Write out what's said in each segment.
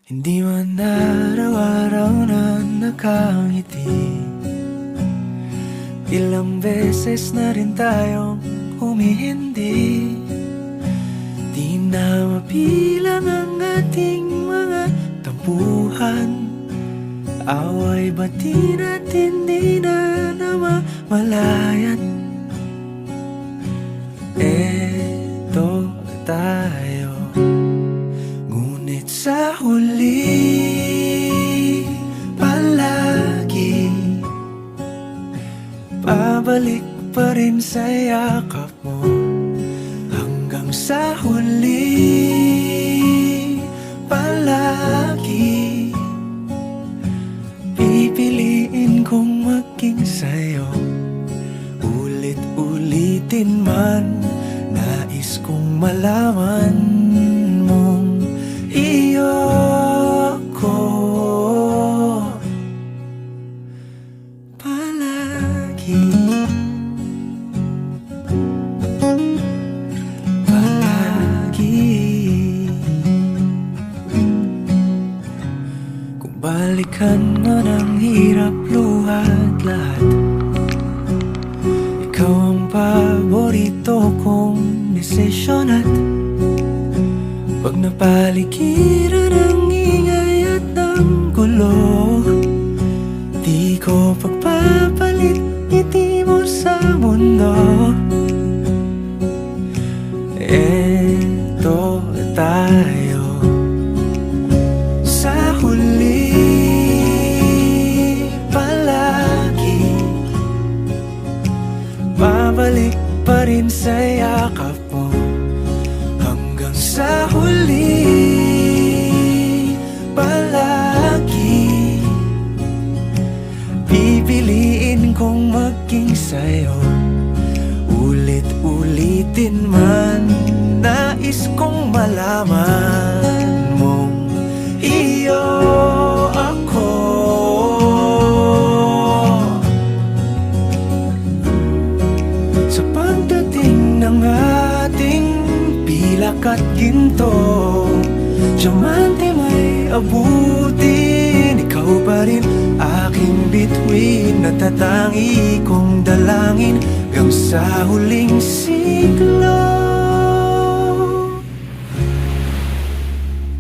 Hindi man araw-araw na nakangiti. Ilang beses na rin tayong humihindi. Di na mabilang ang ating mga tampuhan. Away bati natin di na namamalayan. Eto tayo, ngunit sa huli palagi pabalik pa rin sa yakap mo. Hanggang sa huli palagi pipiliin kong maging sa'yo. Ulit-ulitin man, nais kong malaman mong iyo ko palagi. Palagi. Kung balikan man ang hirap, luha at lahat, ikaw ang paborito kong desisyon. At pag napaligiran ang ingay at ng gulo, di ko pagpapalit ngiti mo sa mundo. Eto tayo, sa huli palagi babalik pa rin sa yakap mo. Hanggang sa huli palagi pipiliin kong maging sa'yo. Ulit-ulitin man, nais kong malaman mong iyo ako. Sa pagdating ng ating pilak at ginto, diamante may abutin, ikaw pa rin aking bituin. Natatangi kong dalangin hanggang sa huling siglo.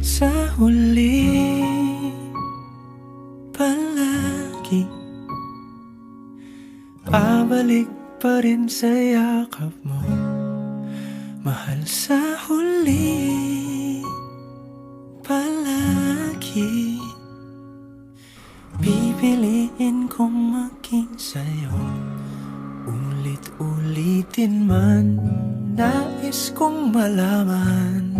Sa huli palagi pabalik pa rin sa yakap mo, mahal. Sa huli palagi pipiliin kong maging sa'yo. Ulit-ulitin man, nais kong malaman